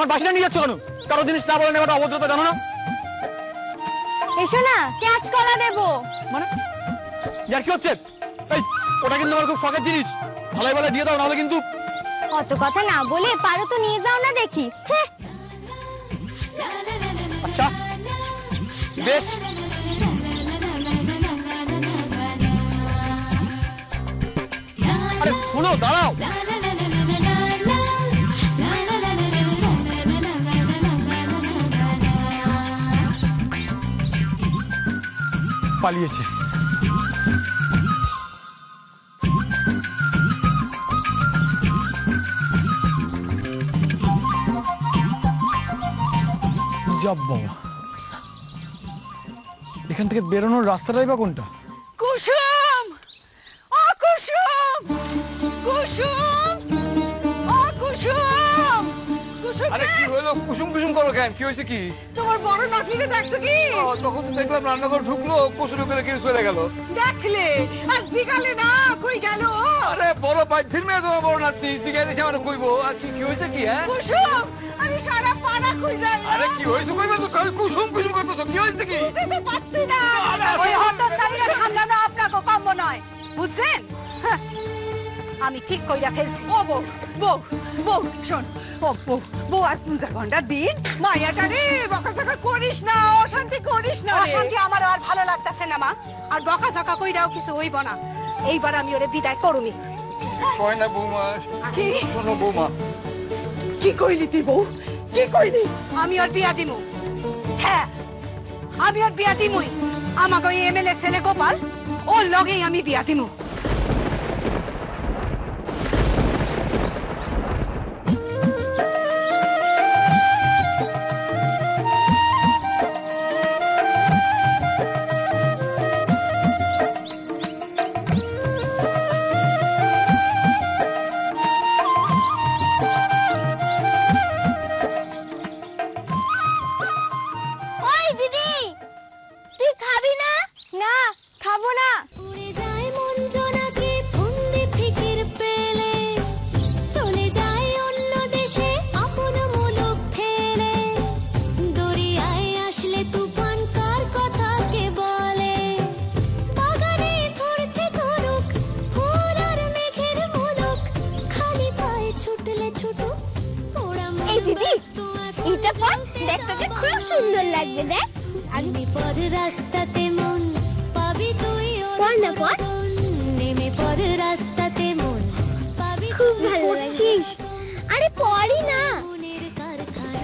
আমার বাসিটা নিয়ে যাচ্ছ কেন? কারো জিনিস না বলে নেওয়াটা অভদ্রতা, জানো না? এসো না, ক্যাচ কলা দেবো। মানে ইয়ার কি হচ্ছে? এই ওটা কিন্তু আমার খুব শখের জিনিস, ভালোই ভালো দিয়ে দাও, নাহলে কিন্তু। অত কথা না বলে পারো তো নিয়ে যাও না দেখি। আচ্ছা বেশ, আরে শোনো, দাঁড়াও। পালিয়েছে। এখান থেকে বেরোনোর রাস্তাটাই বা কোনটা? কুসুম, ও কুসুম, কুসুম, ও কুসুম, কুসুম। আরে কি হলো? কুসুম কুসুম করো কেন? কি হয়েছে? কি তোমার বড় নাতনিকে দেখছো কি? তখন তো দেখলাম রান্নাঘর ঢুকলো, কুসুম করে কেউ চলে গেল। দেখলে আর জিগালে না কই গেল? আরে বড় পাইথির মেয়ে তোমার বড় নাতনি, জিজ্ঞাসা এসে আমার কইবো। আর কি হয়েছে? কি হ্যাঁ কুসুম, আমি সারা পাড়া খুঁজাই। আরে কি হয়েছে কইবে তো? কুসুম কুসুম করতেছো, কি হয়েছে? কি বুঝতে পারছি না। ওই হতচ্ছাড়িরা সামলানো আপনাকে কাম্য নয়, বুঝছেন? আমি ঠিক কইরা ফেলছি। ও বউ, বউ, বউ শোন, ও বউ, বউ আজ পূজা ঘন্টার দিন, মায়াটা রে বকাঝকা করিস না, অশান্তি করিস না। অশান্তি আমারও আর ভালো লাগতেছে না মা, আর বকাঝকা কইরাও কিছু হইব না। এইবার আমি ওরে বিদায় করুমি। কয় না বৌমা? কি? শোনো বৌমা, কি কইলি তুই বউ? কি কইলি? আমি ওর বিয়া দিমু। হ্যাঁ, আমি ওর বিয়া দিমুই। আমাকে ওই এমএলএ ছেলে গোপাল, ওর লগেই আমি বিয়া দিমু। সুন্দর লাগবে দেখ। আমি পর রাস্তাতে মন পাবি তুই, পর না পর নেমে পর রাস্তাতে মন পাবি। খুব ভালো লাগছিস। আরে পড়ি না। মনের কারখানা।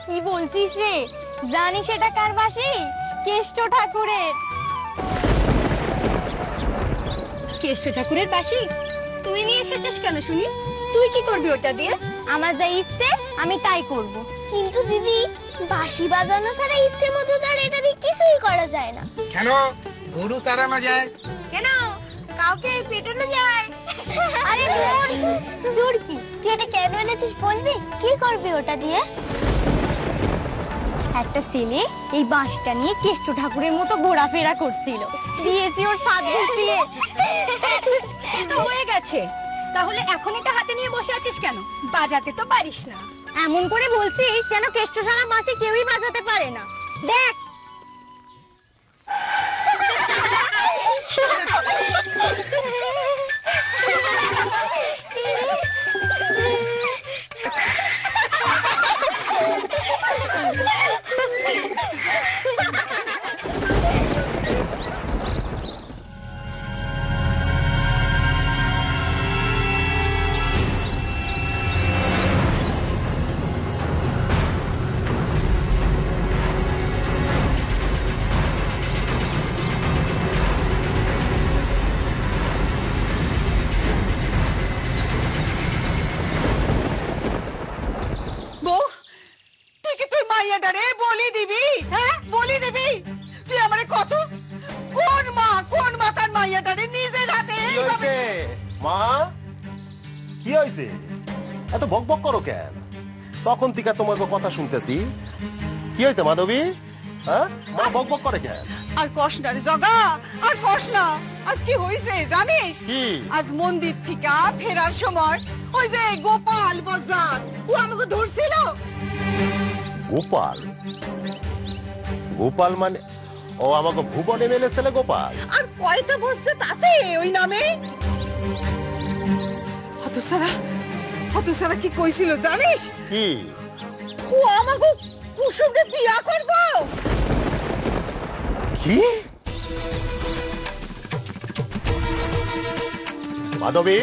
কি বলছিস রে? জানিস এটা কার বাঁশি? কেষ্ট ঠাকুরের। কেষ্ট ঠাকুরের বাঁশি তুই নিয়ে এসেছিস কেন শুনি? তুই কি করবি ওটা দিয়ে? আমার যা ইচ্ছে আমি তাই করব। কিন্তু দিদি, বাঁশি বাজানো ছাড়া ইচ্ছে মতো তার এটা দিয়ে কিছুই করা যায় না। কেন? গরু তাড়ানো যায়? কেন? কাউকে পেটানো যায়? আরে দূর কি, তুই এটা কেন এনেছিস বলবি? কি করবি ওটা দিয়ে? একটা ছেলে এই বাঁশিটা নিয়ে কেষ্ট ঠাকুরের মতো ঘোরাফেরা করছিল, দিয়েছি ওর সাথ দিয়ে। তো হয়ে গেছে, তাহলে এখন এটা হাতে নিয়ে বসে আছিস কেন? বাজাতে তো পারিস না। এমন করে বলছিস যেন কেষ্ট ছাড়া বাঁশি কেউই বাজাতে পারে না। দেখ মা কি হয়েছে? এত বক বক করো কেন? তখন থেকে তোমার কথা শুনতেছি। কি হয়েছে মাধবী? হ্যাঁ, মা বক বক করে কেন? আর কষ না রে জগা, আর কষ না। আজ কি হয়েছে জানিস? কি? আজ মন্দির থেকে ফেরার সময় ওই যে গোপাল বাজার ও আমাকে ধরছিল। গোপাল? গোপাল মানে ও আমাকে ভুবন এমএলএ ছেলে গোপাল? আর কয়টা বসত আছে ওই নামে? হতসারা কি কইছিল জানিস? কি? ও আমাকে কুসুমকে বিয়া করব। কি? মাধবী,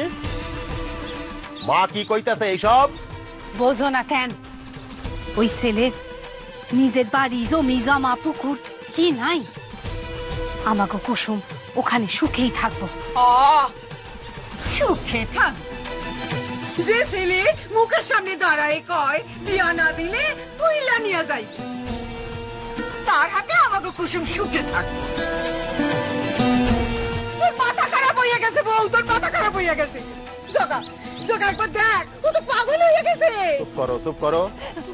মা কি কইতাছে এইসব? বোঝো না কেন? ওই ছেলের নিজের বাড়ি, জমি জমা, পুকুর কি নাই? আমাকে কুসুম ওখানে সুখেই থাকবো। সুখে থাক। যে ছেলে মুখের সামনে দাঁড়ায় কয় বিয়া না দিলে তুইলা নিয়ে যাই, তার হাতে আমাকে কুসুম সুখে থাকবো। তোর মাথা খারাপ হইয়া গেছে বউ, তোর মাথা খারাপ হইয়া গেছে। জগা জগা একবার দেখ, ও তো পাগল হইয়া গেছে। চুপ করো, চুপ করো।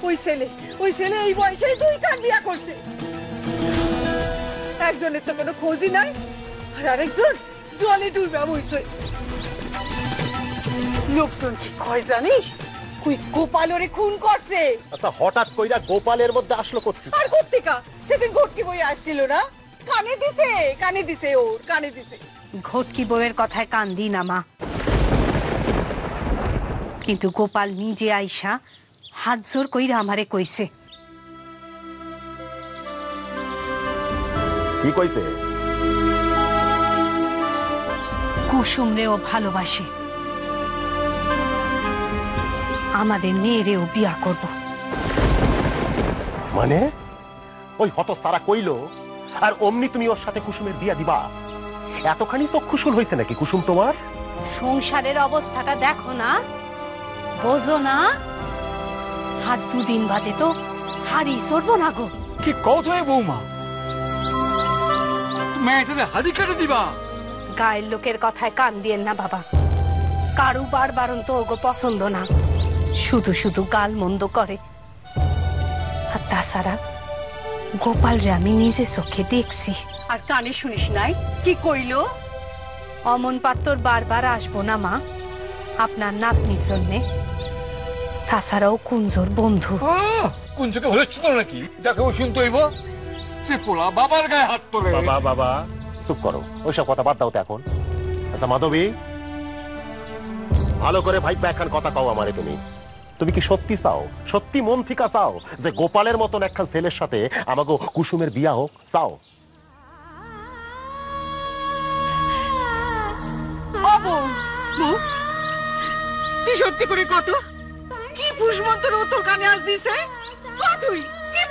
ওই ছেলে এই বয়সে 2 খান বিয়া করছে। একজনের তো কোনো খোঁজই নাই, আর আরেকজন জলে ডুবে বইছে। লোকজন কি কয় জানিস? কই গোপাল ওরে খুন করছে। আচ্ছা, হঠাৎ কইরা গোপালের মধ্যে আসলো কোথা? আর কোত্থেকা? সেদিন ঘটকি বই আসছিল না, কানে দিছে ওর কানে দিছে। ঘটকি বউয়ের কথায় কান দি না মা, কিন্তু গোপাল নিজে আইসা হাত জোর কইরা আমারে কইছে। কি কইছে? কুসুম রেও ভালোবাসে, আমাদের মেয়েরেও বিয়া করব। মানে ওই হতসারা কইলো আর অমনি তুমি ওর সাথে কুসুমের বিয়া দিবা? এতখানি চক্ষুশুল হয়েছে নাকি কুসুম তোমার? সংসারের অবস্থাটা দেখো না, বোঝো না? হাত 2 দিন বাদে তো হাড়ি চড়বো না গো। কি কও তুমি বৌমা? মেয়েটারে হাড়ি কেটে দিবা? গায়ের লোকের কথায় কান দিয়েন না বাবা, কারু বারবারন তো ওগো পছন্দ না, শুধু শুধু গাল মন্দ করে। আর তাছাড়া গোপাল রে আমি নিজে চোখে দেখছি। আর কানে শুনিস নাই কি কইলো? অমন পাত্তর বারবার আসবো না মা আপনার নাতনির জন্যে। তাছাড়াও কুঞ্জোর বন্ধু। কুঞ্জকে হলেছিল নাকি? যাকে ও শুনতে হইব, সে পোলা বাবার গায়ে হাত তোলে। বাবা বাবা চুপ করো, ওইসব কথা বাদ দাও তো এখন। আচ্ছা মাধবী, ভালো করে ভাই একখান কথা কও আমারে। তুমি কি সত্যি চাও, সত্যি মন থেকে চাও যে গোপালের মতন একখান ছেলের সাথে আমাকে কুসুমের বিয়া হোক? চাও? তুই সত্যি করে কত কি পুষ্পমন্তর ও তোর কানে আজ দিছে? তুই কি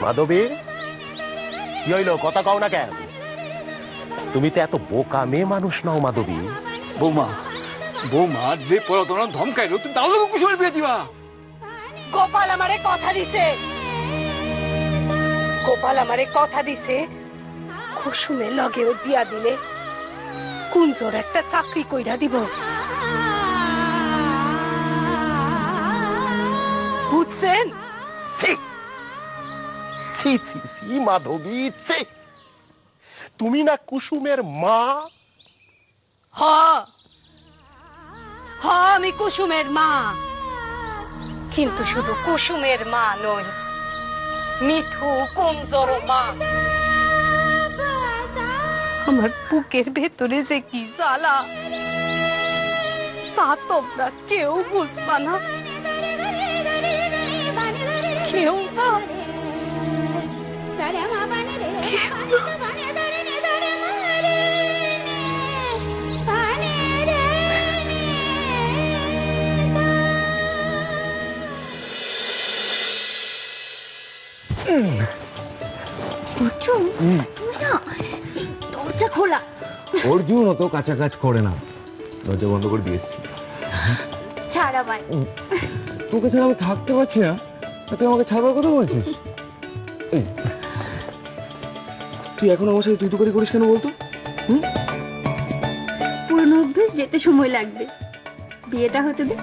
মাধবী, কি হইলো? কথা কও না কেন? তুমি তো এত বোকা মেয়ে মানুষ নাও মাধবী। বৌমা যে পড়াশোনা ধমকাইলো, তুমি তার লোক কুসুমের বিয়ে দিবা? গোপাল আমারে কথা দিছে, গোপাল আমারে কথা দিছে কুসুমের লগে ওর বিয়া দিলে কুঞ্জোর একটা চাকরি কইরা দিব। বুঝছেন? মাধবী, তুমি না কুসুমের মা? হ, আমি কুসুমের মা, কিন্তু শুধু কুসুমের মা নই, মিঠু কুঞ্জোর মা। আমার বুকের ভেতরে যে কি জ্বালা তা তোমরা কেউ বুঝবা না, কেউ না। দরজা খোলা। অর্জুন তো কাঁচা কাজ করে না, দরজা বন্ধ করে দিয়েছি। ছাড় আমায়। তোকে ছাড়া আমি থাকতে পারছি না, তুই আমাকে ছাড়বার কথা বলছিস? তুই এখন আমার সাথে তুই তো করে করিস কেন বলতো? পুরনো অভ্যেস যেতে সময় লাগবে, বিয়েটা হতে দে।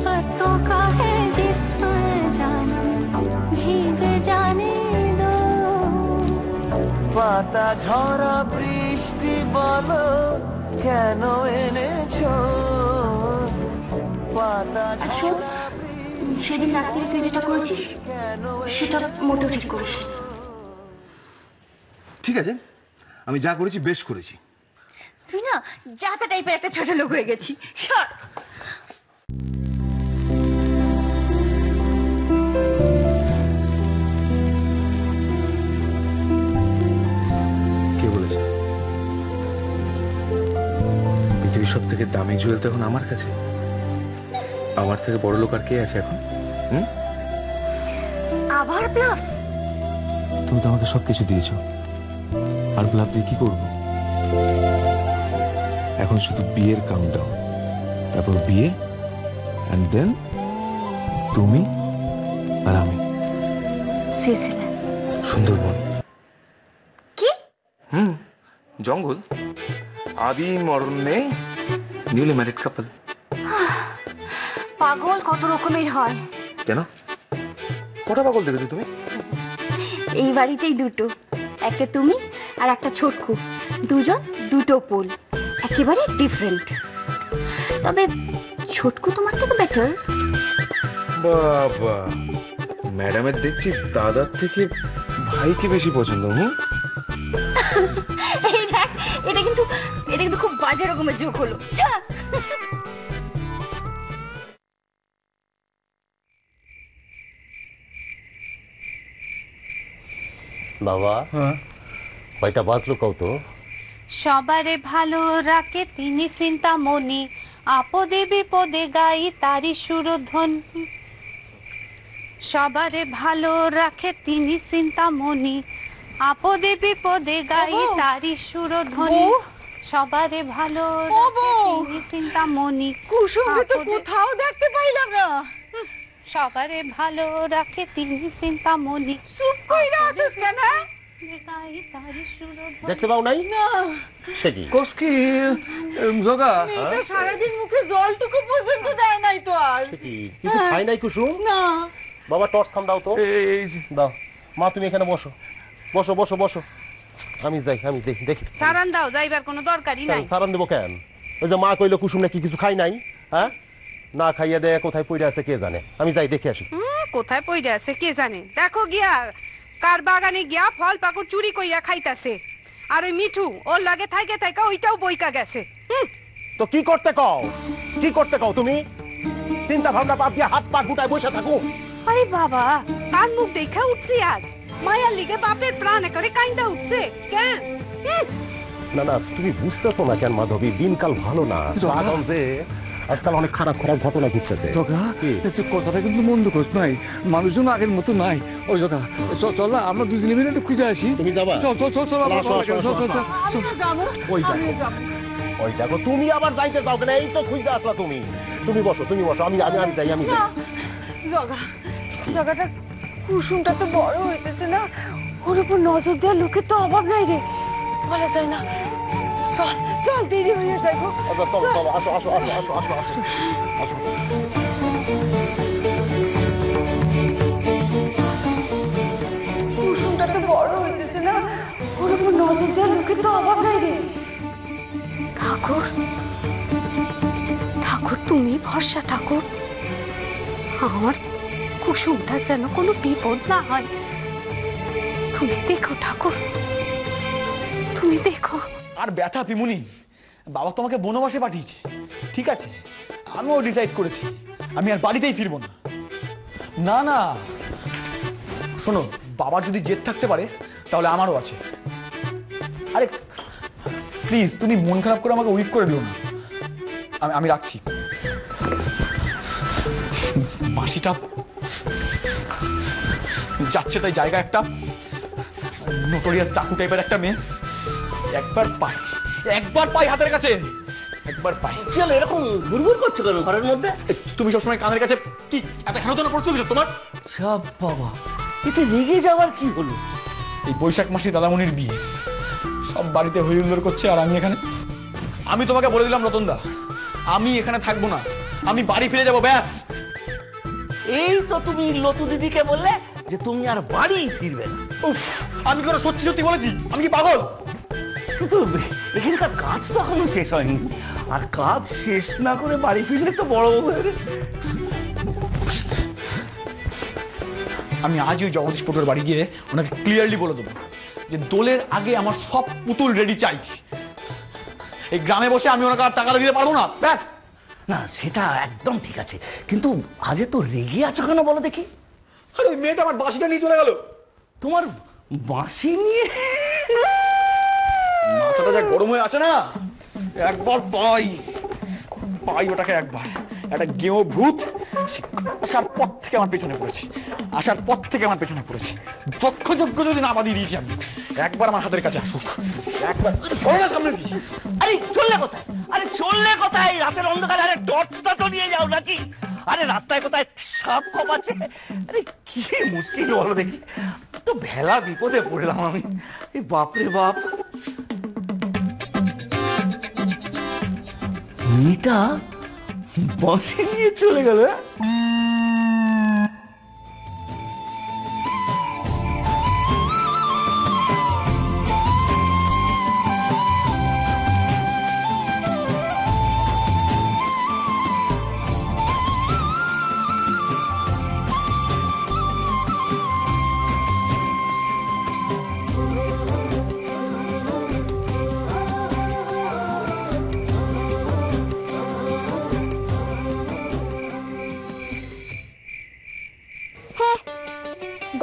पत्तों का है जिस्म जाने भीग जाने दो পাতা ঝরা বৃষ্টি বলো কেন এনেছো পাতা ঝরা সেদিন রাত্রে তুই যেটা করেছিস সেটা মোটেও ঠিক করিস। ঠিক আছে, আমি যা করেছি বেশ করেছি। তুই না যাতা টাইপের একটা ছোট লোক হয়ে গেছি। সর। কে বলেছে পৃথিবীর সব থেকে দামি জুয়েল তো এখন আমার কাছে? আমার থেকে বড় লোক আর কে আছে এখন? আবার ব্লাফ? তুমি তো আমাকে সবকিছু দিয়েছো, আর ব্লাফ দিয়ে কি করবো? এখন শুধু বিয়ের কাউন্টডাউন, তারপর বিয়ে, এন্ড দেন তুমি আর আমি। সুইজারল্যান্ড। সুন্দরবন। কি? জঙ্গল, আদি মরণে নিউলি ম্যারিড কাপল। পাগল কত রকমের হয়। কেন? কটা পাগল দেখেছো তুমি? এই বাড়িতেই দুটো, একটা তুমি আর একটা ছোটকু, দুজন দুটো পোল, একেবারে ডিফারেন্ট। তবে ছোটকু তোমার থেকে বেটার। বাবা, ম্যাডামের দেখছি দাদার থেকে ভাইকে বেশি পছন্দ। এই দেখ, এটা কিন্তু খুব বাজে রকমের যোগ হলো। বাবা কয়টা বাজলো কও তো? সবারে ভালো রাখে তিনি চিন্তামণি, আপদে বিপদে গাই তারি সুরধ্বনি। সবারে ভালো রাখে তিনি চিন্তামণি, আপদে বিপদে গাই তারি সুরধ্বনি। সবারে ভালো রাখে তিনি চিন্তামণি। কুসুমকে তো কোথাও দেখতে পাইলাম না। সবারে ভালো রাখে তিনি চিন্তামণি। চুপ কইরা আসিস কেন? দেখতে পাও নাই? না। সে কি? কোসকি জগা মেয়েটা সারাদিন মুখে জলটুকু পর্যন্ত দেয় নাই তো আজ। কিছু খাই নাই কুসুম? না। বাবা টর্চ খান দাও তো। এই দাও মা, তুমি এখানে বসো বসো বসো বসো, আমি যাই, আমি দেখি। সারান দাও, যাইবার কোনো দরকারই নাই। সারান দেবো কেন? ওই যে মা কইলো কুসুম নাকি কিছু খাই নাই, হ্যাঁ? না খাইয়া দেয় কোথায় পড়ে আছে কে জানে। আমি যাই দেখে আসি। কোথায় পড়ে আছে কে জানে। দেখো গিয়া কার বাগানে গিয়া ফল পাকুড় চুরি কইরা খাইতাছে, আর ওই মিঠু ওর লাগে থাইকে থাইকা ওইটাও বইকা গেছে। তো কি করতে কও? কি করতে কও তুমি? চিন্তা ভাবনা বাদ দিয়ে হাত পা গুটায় বসে থাকো। আরে বাবা, কার মুখ দেখা উঠছি আজ? মায়ার লিগে বাপের প্রাণে করে কাইন্দা উঠছে কেন? না না, তুমি বুঝতেছো না কেন মাধবী? দিনকাল ভালো না, যে আজকাল অনেক খারাপ খারাপ ঘটনা ঘটতেছে। কথাটা কিন্তু মন্দ কোস নাই, মানুষজন আগের মতো নাই। ওই জগা চল না, আমরা দুজনে মিলে একটু খুঁজে আসি। তুমি যাবা? চল চল চল চল আমিও যাবো। ওই দেখো তুমি আবার যাইতে যাও কেন? এই তো খুঁজে আসলা তুমি। তুমি বসো আমি যাই। জায়গাটা কুসুমটা তো বড় হইতেছে না, ওর উপর নজর দেওয়ার লোকের তো অভাব নাই রে। বলা যায় না। চল দেরি হয়ে যায় গো। চলো আসো। কুসুমটা তো বড় হইতেছে না, ওর উপর নজর দেওয়ার লোকের তো অভাব নাই রে। ঠাকুর, তুমি ভরসা ঠাকুর। আমার কুসুমটা যেন কোনো বিপদ না হয়। তুমি দেখো ঠাকুর, তুমি দেখো। আর ব্যথা পিমুনি, বাবা তোমাকে বনবাসে পাঠিয়েছে, ঠিক আছে? আমিও ডিসাইড করেছি আমি আর বাড়িতেই ফিরবো না। না না শোনো, বাবার যদি জেদ থাকতে পারে তাহলে আমারও আছে। আরে প্লিজ তুমি মন খারাপ করে আমাকে উইক করে দিও না। আমি রাখছি। মাসিটা যাচ্ছে তাই জায়গা একটা নোটোরিয়াস ডাকু টাইপের একটা মেয়ে, একবার পাই হাতের কাছে, একবার পাই। চল এরকম ঘুরঘুর করছো কেন ঘরের মধ্যে? তুমি সবসময় কানের কাছে কি এত হেন তেন প্রশ্ন কিছু তোমার? সব বাবা, এতে রেগে যাওয়ার কি হলো? এই বৈশাখ মাসে দাদামণির বিয়ে, সব বাড়িতে হইহুল্লোড় করছে আর আমি এখানে। আমি তোমাকে বলে দিলাম রতনদা, আমি এখানে থাকবো না, আমি বাড়ি ফিরে যাবো ব্যাস। এই তো তুমি লতু দিদিকে বললে যে তুমি আর বাড়ি ফিরবে না। উফ, আমি কোনো সত্যি সত্যি বলেছি? আমি কি পাগল? কিন্তু এখানকার কাজ তো এখনো শেষ হয়নি, আর কাজ শেষ না করে বাড়ি ফিরলে তো বড় আমি আজই জগদীশ পটুর বাড়ি গিয়ে ওনাকে ক্লিয়ারলি বলে দেবো যে দোলের আগে আমার সব পুতুল রেডি চাই। এই গ্রামে বসে আমি ওনাকে আর টাকা দিতে পারবো না, ব্যাস। না সেটা একদম ঠিক আছে, কিন্তু আজে তো রেগে আছো কেন বলো দেখি? আরে ওই মেয়েটা আমার বাঁশিটা নিয়ে চলে গেল। তোমার বাঁশি নিয়ে মাথাটা যা গরম হয়ে আছে না, একবার পাই ওটাকে একবার। একটা গেঁয়ো ভূত আসার পর থেকে আমার পেছনে পড়েছে, যজ্ঞ যদি না বাদিয়ে দিয়েছি আমি, একবার আমার হাতের কাছে আসুক, একবার সামনে দিই। আরে চললে কোথায় রাতের অন্ধকারে? আরে টর্চটা তো নিয়ে যাও নাকি? আরে রাস্তায় কোথায় সাপ খপ আছে? আরে কি মুশকিল বলো দেখি, তো ভেলা বিপদে পড়লাম আমি। এই বাপরে বাপ, মেয়েটা বাঁশি নিয়ে চলে গেল।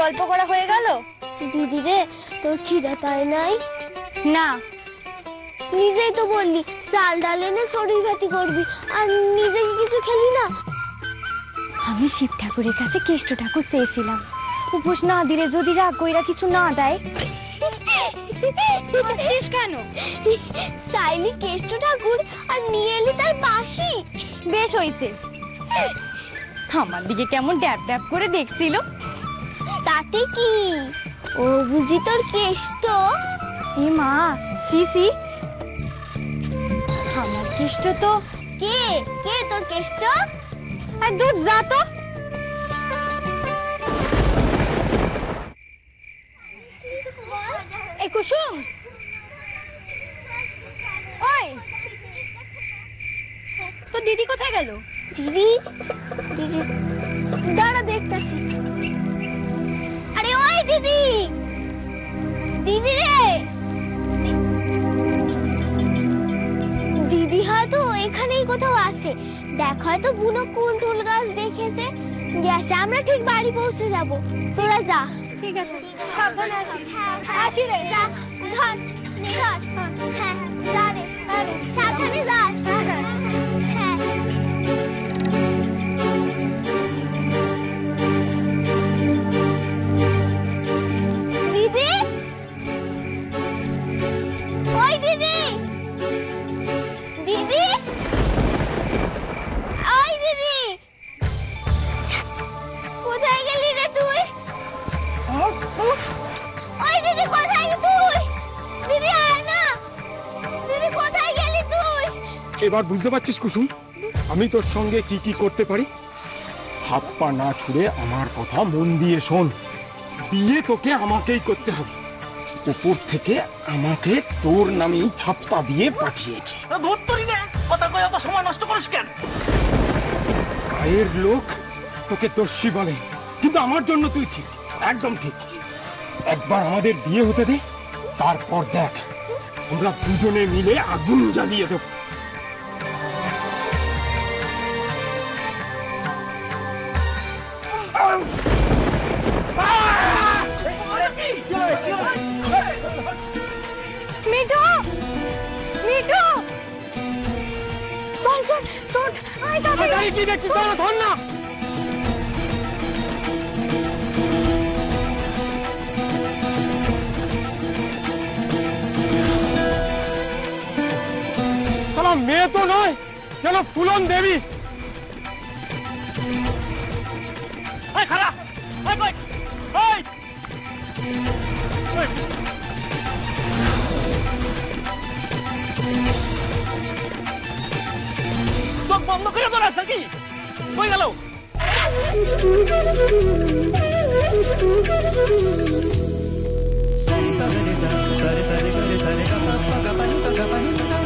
গল্প করা হয়ে গেল? দিদি রে, তোর খিদা তাই নাই? না, নিজেই তো বললি চাল ডাল এনে শরীর ভাতি করবি, আর নিজে কি কিছু খেলি না? আমি শিব ঠাকুরের কাছে কেষ্ট ঠাকুর চেয়েছিলাম, উপোস না দিলে যদি রাগ কইরা কিছু না দেয়। কেন চাইলি কেষ্ট ঠাকুর আর নিয়ে এলি তার বাঁশি? বেশ হইছে, আমার দিকে কেমন ড্যাপ ড্যাপ করে দেখছিল। তাতে কি, ও বুঝি তোর কেষ্ট? এ মা, সিসি, আমার কেষ্ট তো। কে কে তোর কেষ্ট? আর দুধ যা তো। এই কুসুম, ওই তো দিদি কোথায় গেল? দিদি দিদি দাঁড়া দেখতাছি। আরে ওই দিদি, দিদি রে, দিদি হয়তো এখানেই কোথাও আছে। দেখ হয়তো বুনো কুলটুল গাছ দেখেছে, গেছে। আমরা ঠিক বাড়ি পৌঁছে যাব, তোরা যা। ঠিক আছে, সাবধানে আসিস। আসি রে, যা, ধর ধর। হ্যাঁ যা রে, সাবধানে যাস। হ্যাঁ দিদি, ওই দিদি, দিদি, ওই দিদি, কোথায় গেলি রে তুই? ওই দিদি কোথায় তুই? দিদি আয় না, দিদি কোথায় গেলি তুই? এবার বুঝতে পারছিস কুসুম আমি তোর সঙ্গে কি কি করতে পারি? হাত পা না ছুড়ে আমার কথা মন দিয়ে শোন। বিয়ে তোকে আমাকেই করতে হবে। উপর থেকে আমাকে তোর নামেই ছাপ্পা দিয়ে পাঠিয়েছে। কথা কয়ে অত সময় নষ্ট করিস কেন? গায়ের লোক তোকে দোষী বলে, কিন্তু আমার জন্য তুই ঠিক, একদম ঠিক। একবার আমাদের বিয়ে হতে দে, তারপর দেখ আমরা দুজনে মিলে আগুন জ্বালিয়ে দেব। মিঠু, মিঠু, চল চল চল, আয় তাড়াতাড়ি। কি দেখছিস? ধর না। মেয়ে তো নয়, যেন ফুলন দেবী। খারাপ চোখ বন্ধ করে তো রাস্তা কি কই গেল? Sari, sari, sari, sari, sari, sari, sari,